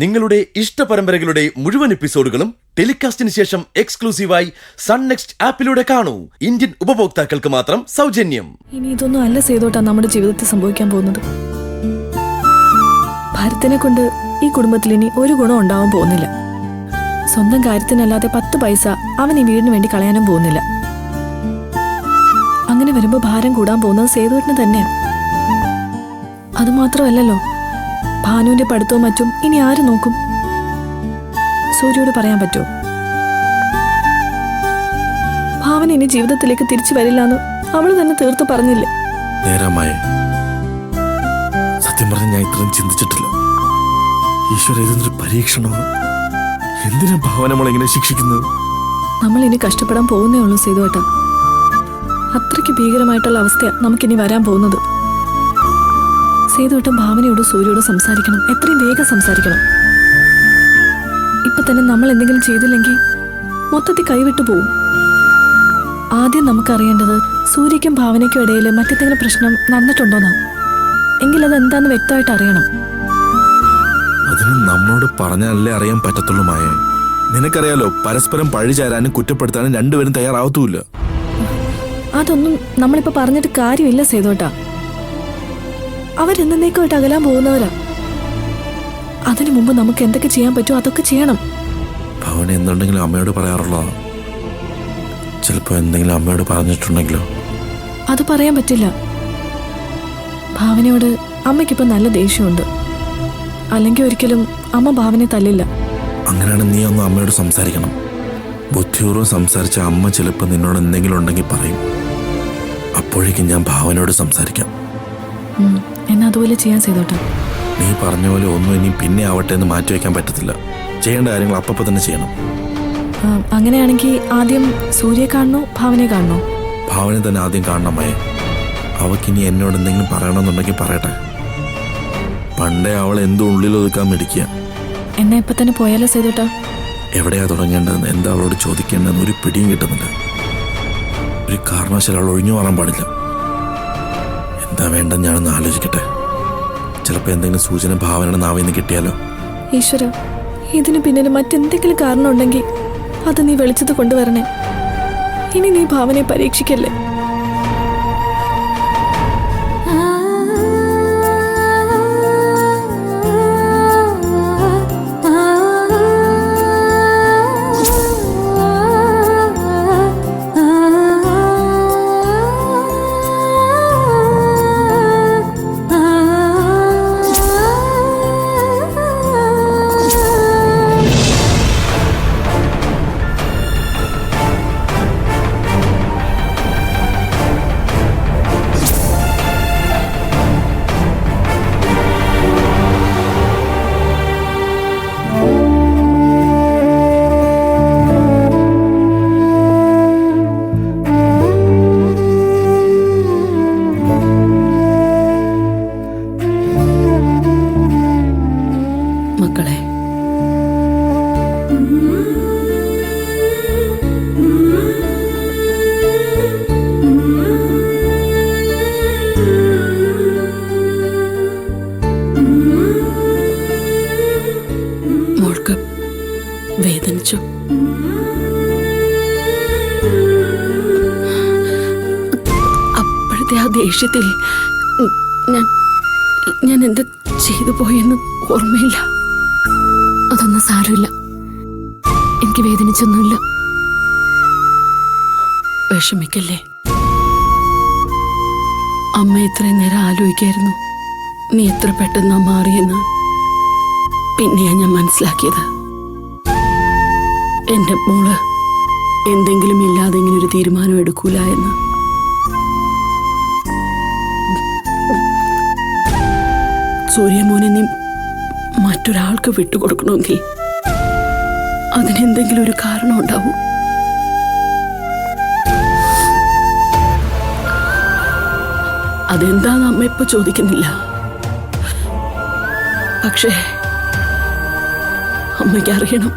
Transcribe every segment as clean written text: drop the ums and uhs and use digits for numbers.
നിങ്ങളുടെ ഇഷ്ട പരമ്പരകളുടെ മുഴുവൻ എപ്പിസോഡുകളും ടെലികാസ്റ്റിന് ശേഷം എക്സ്ക്ലൂസീവായി സൺ നെക്സ്റ്റ് ആപ്പിലൂടെ കാണൂ. ഇന്ത്യൻ ഉപഭോക്താക്കൾക്ക് മാത്രം സൗജന്യം. ഇനി ഇതൊന്നും അല്ല സേതോട്ടാ നമ്മുടെ ജീവിതത്തിൽ സംഭവിക്കാൻ പോകുന്നത്. ഭാരതിനെ കൊണ്ട് ഈ കുടുംബത്തിൽ ഇനി ഒരു ഗുണം ഉണ്ടാവാൻ പോകുന്നില്ല. സ്വന്തം കാര്യത്തിനല്ലാതെ 10 പൈസ അവൻ ഈ വീടിന് വേണ്ടി കളയാനും പോകുന്നില്ല. അങ്ങനെ വരുമ്പോ ഭാരം കൂടാൻ പോകുന്നത് സേതുവേട്ടന് തന്നെയാ. അതുമാത്രമല്ലല്ലോ, ഭാനുവിന്റെ പഠിത്തവും മറ്റും ഇനി ആര് നോക്കും? സൂര്യയോട് പറയാൻ പറ്റുമോ? ഭാവന ഇനി ജീവിതത്തിലേക്ക് തിരിച്ചു വരില്ലാന്ന് അവള് തന്നെ തീർത്തു പറഞ്ഞില്ലേ? സത്യം പറഞ്ഞ ഞാൻ ഇത്രയും ചിന്തിച്ചിട്ടില്ല. ഈശ്വര, ഇതൊരു പരീക്ഷണമാണ്. എന്തിനാ ഭാവന നമ്മളിങ്ങനെ ശിക്ഷിക്കുന്നത്? നമ്മൾ ഇനി കഷ്ടപ്പെടാൻ പോകുന്നേ ഉള്ളൂ സേതുവേട്ടാ. അത്രയ്ക്ക് ഭീകരമായിട്ടുള്ള അവസ്ഥയാണ് നമുക്കിനി വരാൻ പോകുന്നത്. സേതുവേട്ടൻ ഭാവനയോടും സൂര്യയോടും സംസാരിക്കണം, എത്രയും വേഗം സംസാരിക്കണം. ഇപ്പൊ തന്നെ നമ്മൾ എന്തെങ്കിലും ചെയ്തില്ലെങ്കിൽ മൊത്തത്തിൽ കൈവിട്ടു പോവും. ആദ്യം നമുക്കറിയേണ്ടത് സൂര്യയ്ക്കും ഭാവനയ്ക്കും ഇടയിൽ മറ്റെന്തെങ്കിലും പ്രശ്നം നടന്നിട്ടുണ്ടോന്നാ. എങ്കിൽ അത് എന്താന്ന് വ്യക്തമായിട്ട് അറിയണം. അതിന് നമ്മളോട് പറഞ്ഞാലല്ലേ അറിയാൻ പറ്റത്തുള്ളൂ മായ. നിനക്കറിയാലോ, പരസ്പരം പഴിചാരാനും കുറ്റപ്പെടുത്താനും രണ്ടുപേരും തയ്യാറാവത്തുമില്ല. അതൊന്നും നമ്മളിപ്പോ പറഞ്ഞിട്ട് കാര്യമില്ല സേതുവേട്ടാ. അവരെന്നേക്കുമായിട്ട് അകലാൻ പോകുന്നവരാ. അതിനു മുമ്പ് നമുക്ക് എന്തൊക്കെ ചെയ്യാൻ പറ്റുമോ അതൊക്കെ ചെയ്യണം. ഭാവന എന്തുണ്ടെങ്കിലും അമ്മയോട് പറയാറുള്ളതാണ്. ചിലപ്പോ എന്തെങ്കിലും അമ്മയോട് പറഞ്ഞിട്ടുണ്ടെങ്കിലോ? അത് പറയാൻ പറ്റില്ല. ഭാവനയോട് അമ്മയ്ക്കിപ്പോ നല്ല ദേഷ്യമുണ്ട്. അല്ലെങ്കിൽ ഒരിക്കലും അമ്മ ഭാവനയെ തല്ലില്ല. അങ്ങനെയാണ് നീ ഒന്ന് അമ്മയോട് സംസാരിക്കണം. ബുദ്ധിപൂർവ്വം സംസാരിച്ച അമ്മ ചിലപ്പോൾ നിന്നോട് എന്തെങ്കിലും ഉണ്ടെങ്കിൽ പറയും. അപ്പോഴേക്കും ഞാൻ ഭാവനയോട് സംസാരിക്കാം. എന്നാ അതുപോലെ ചെയ്യാൻ ചെയ്തോട്ടെ. നീ പറഞ്ഞ പോലെ ഒന്നും ഇനി പിന്നെ ആവട്ടെ എന്ന് മാറ്റിവെക്കാൻ പറ്റത്തില്ല. ചെയ്യേണ്ട കാര്യങ്ങൾ അപ്പപ്പോ തന്നെ ചെയ്യണം. അങ്ങനെയാണെങ്കിൽ ആദ്യം സൂര്യയെ കാണണോ ഭാവനയെ കാണണോ? ഭാവന തന്നെ ആദ്യം കാണണമേ. അവക്കിനി എന്നോട് എന്തെങ്കിലും പറയണമെന്നുണ്ടെങ്കിൽ പറയട്ടെ. പണ്ടേ അവൾ എന്തോ ഉള്ളിൽ ഒതുക്കാൻ മേടിക്കുക. എന്നാ ഇപ്പൊ തന്നെ പോയാലോ സേതുട്ടാ? എവിടെയാ തുടങ്ങേണ്ടതെന്ന്, എന്താ അവളോട് ചോദിക്കേണ്ടതെന്ന് ഒരു പിടിയും കിട്ടുന്നില്ല. ഒരു കാരണവശാൽ അവൾ ഒഴിഞ്ഞു മാറാൻ പാടില്ല. എന്താ വേണ്ടെന്ന് ഞാനൊന്ന് ആലോചിക്കട്ടെ. ചിലപ്പോൾ എന്തെങ്കിലും സൂചന ഭാവനയുടെ നാവിൽ നിന്ന് കിട്ടിയാലോ? ഈശ്വര, ഇതിന് പിന്നിൽ മറ്റെന്തെങ്കിലും കാരണം ഉണ്ടെങ്കിൽ അത് നീ വെളിച്ചത്ത് കൊണ്ടുവരണേ. ഇനി നീ ഭാവനയെ പരീക്ഷിക്കല്ലേ. മക്കളെ, മോൾക്ക് വേദനിച്ചു. അപ്പോഴത്തെ ആ ദേഷ്യത്തിൽ ഞാൻ എന്താ ചെയ്തു പോയെന്ന് ഓർമ്മയില്ല. അതൊന്നും സാരമില്ല, എനിക്ക് വേദനിച്ചൊന്നുമില്ല. വിഷമിക്കല്ലേ. അമ്മ ഇത്രയും നേരം ആലോചിക്കായിരുന്നു നീ എത്ര പെട്ടെന്നാ മാറിയെന്ന്. പിന്നെയാ ഞാൻ മനസ്സിലാക്കിയത്, എന്റെ മോള് എന്തെങ്കിലും ഇല്ലാതെ ഇങ്ങനെ ഒരു തീരുമാനം എടുക്കൂല എന്ന്. സൂര്യമോനെ നീ മറ്റൊരാൾക്ക് വിട്ടുകൊടുക്കണമെങ്കിൽ അതിനെന്തെങ്കിലും ഒരു കാരണം ഉണ്ടാവും. അതെന്താന്ന് അമ്മ ഇപ്പൊ ചോദിക്കുന്നില്ല. പക്ഷേ അമ്മയ്ക്ക് അറിയണം.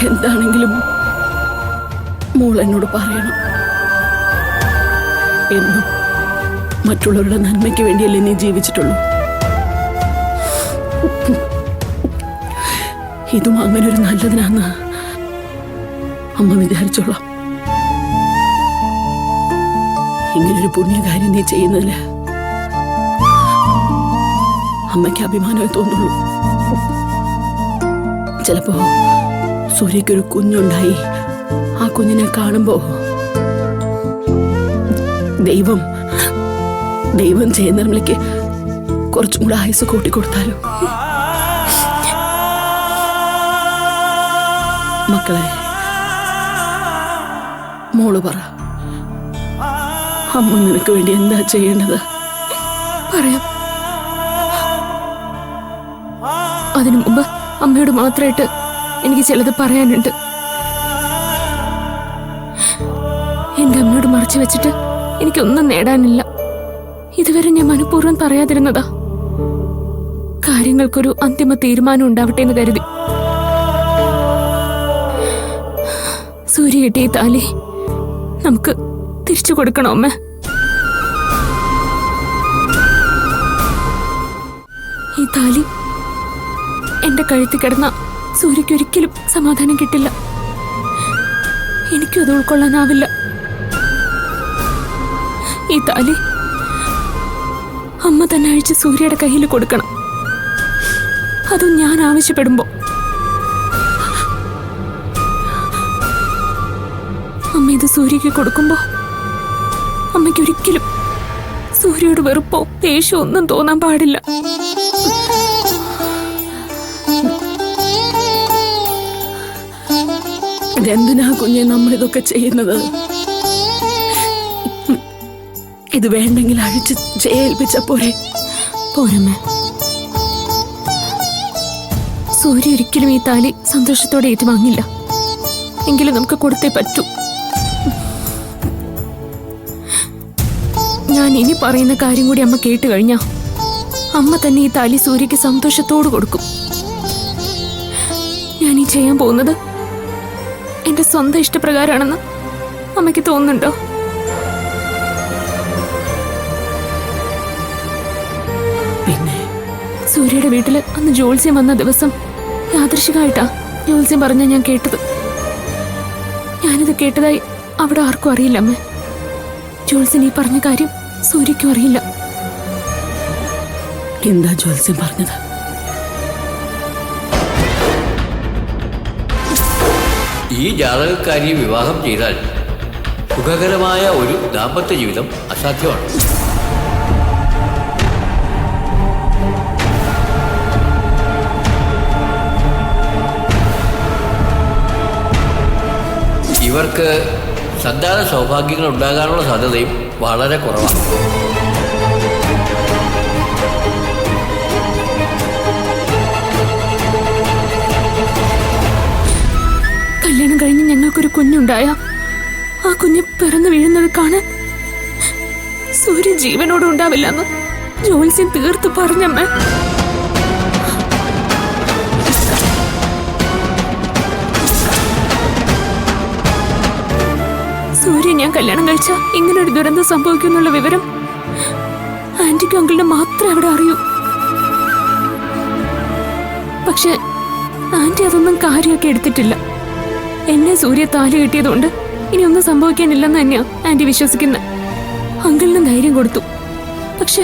എന്താണെങ്കിലും മോൾ എന്നോട് പറയണം. എന്നും മറ്റുള്ളവരുടെ നന്മയ്ക്ക് വേണ്ടിയല്ലേ നീ ജീവിച്ചിട്ടുള്ളൂ. ഇതും അങ്ങനെ ഒരു നല്ലതിനാന്ന് അമ്മ വിചാരിച്ചോളാം. ഇങ്ങനൊരു പുണ്യകാര്യം നീ ചെയ്യുന്നതില് അമ്മയ്ക്ക് അഭിമാനമേ തോന്നുള്ളൂ. ചിലപ്പോ സൂര്യക്കൊരു കുഞ്ഞുണ്ടായി ആ കുഞ്ഞിനെ കാണുമ്പോ ദൈവം ചെയ്യുന്നവരിലേക്ക് കുറച്ചും കൂടെ ആയുസ് കൂട്ടിക്കൊടുത്താലോ. മക്കളെ, മോള് പറ, അമ്മ നിനക്ക് വേണ്ടി എന്താ ചെയ്യേണ്ടത്? പറയാം. അതിനു മുമ്പ് അമ്മയോട് മാത്രമായിട്ട് എനിക്ക് ചിലത് പറയാനുണ്ട്. എന്റെ അമ്മയോട് മറച്ചു വെച്ചിട്ട് എനിക്കൊന്നും നേടാനില്ല. ഇതുവരെ ഞാൻ മനഃപൂർവ്വം പറയാതിരുന്നതാ. കാര്യങ്ങൾക്കൊരു അന്തിമ തീരുമാനം ഉണ്ടാവട്ടെ എന്ന് കരുതി. സൂര്യ കിട്ടിയ താലി നമുക്ക് തിരിച്ചു കൊടുക്കണോ അമ്മ? ഈ താലി എന്റെ കഴുത്തിൽ കിടന്ന സൂര്യക്ക് ഒരിക്കലും സമാധാനം കിട്ടില്ല. എനിക്കും അത് ഉൾക്കൊള്ളാനാവില്ല. ഈ താലി അമ്മ തന്നെ അഴിച്ച് സൂര്യയുടെ കയ്യിൽ കൊടുക്കണം. അതും ഞാൻ ആവശ്യപ്പെടുമ്പോ. അമ്മ ഇത് സൂര്യക്ക് കൊടുക്കുമ്പോ അമ്മയ്ക്ക് ഒരിക്കലും സൂര്യയോട് വെറുപ്പോ ദേഷ്യമോ ഒന്നും തോന്നാൻ പാടില്ല. ഇതെന്തിനാ കുഞ്ഞെ നമ്മളിതൊക്കെ ചെയ്യുന്നത്? ഇത് വേണ്ടെങ്കിൽ അഴിച്ച് ജയേൽപ്പിച്ച പോരെ? പോരമ്മേ, സൂര്യ ഒരിക്കലും ഈ താലി സന്തോഷത്തോടെ ഏറ്റുവാങ്ങില്ല. എങ്കിലും നമുക്ക് കൊടുത്തേ പറ്റൂ. ഞാൻ ഇനി പറയുന്ന കാര്യം കൂടി അമ്മ കേട്ട് കഴിഞ്ഞാ അമ്മ തന്നെ ഈ താലി സൂര്യക്ക് സന്തോഷത്തോട് കൊടുക്കും. ഞാൻ ഈ ചെയ്യാൻ പോകുന്നത് എന്റെ സ്വന്തം ഇഷ്ടപ്രകാരമാണെന്ന് അമ്മയ്ക്ക് തോന്നുന്നുണ്ടോ? പിന്നെ സൂര്യയുടെ വീട്ടില് അന്ന് ജോത്സ്യം വന്ന ദിവസം യാദൃശികമായിട്ടാ ജോത്സ്യം പറഞ്ഞ ഞാൻ കേട്ടത്. ഞാനിത് കേട്ടതായി അവിടെ ആർക്കും അറിയില്ല അമ്മ. ജോത്സ്യൻ ഈ പറഞ്ഞ കാര്യം സൂര്യക്കും അറിയില്ല. എന്താ ജോത്സ്യം പറഞ്ഞത്? ഈ ജാതകക്കാരിയെ വിവാഹം ചെയ്താൽ സുഖകരമായ ഒരു ദാമ്പത്യ ജീവിതം അസാധ്യമാണ്. ഇവർക്ക് സന്താന സൗഭാഗ്യങ്ങൾ ഉണ്ടാകാനുള്ള സാധ്യതയും വളരെ കുറവാണ്. കല്യാണം കഴിഞ്ഞ് ഞങ്ങൾക്കൊരു കുഞ്ഞുണ്ടായ ആ കുഞ്ഞ് പിറന്നു വീഴുന്നത് കാണാൻ സൂര്യ ജീവനോട് ഉണ്ടാവില്ലെന്ന് ജോത്സ്യൻ തീർത്ത് പറഞ്ഞമ്മ. സൂര്യ ഞാൻ കല്യാണം കഴിച്ച ഇങ്ങനൊരു ദുരന്തം സംഭവിക്കുന്നുള്ള വിവരം ആന്റിക്കും അങ്കിളിനും മാത്രമേ അവിടെ അറിയൂ. പക്ഷെ ആന്റി അതൊന്നും കാര്യമൊക്കെ എടുത്തിട്ടില്ല. എന്നെ സൂര്യ താലി കിട്ടിയതുകൊണ്ട് ഇനി ഒന്നും സംഭവിക്കാനില്ലെന്ന് തന്നെയാ ആന്റി വിശ്വസിക്കുന്നത്. അങ്കിളിന് ധൈര്യം കൊടുത്തു. പക്ഷെ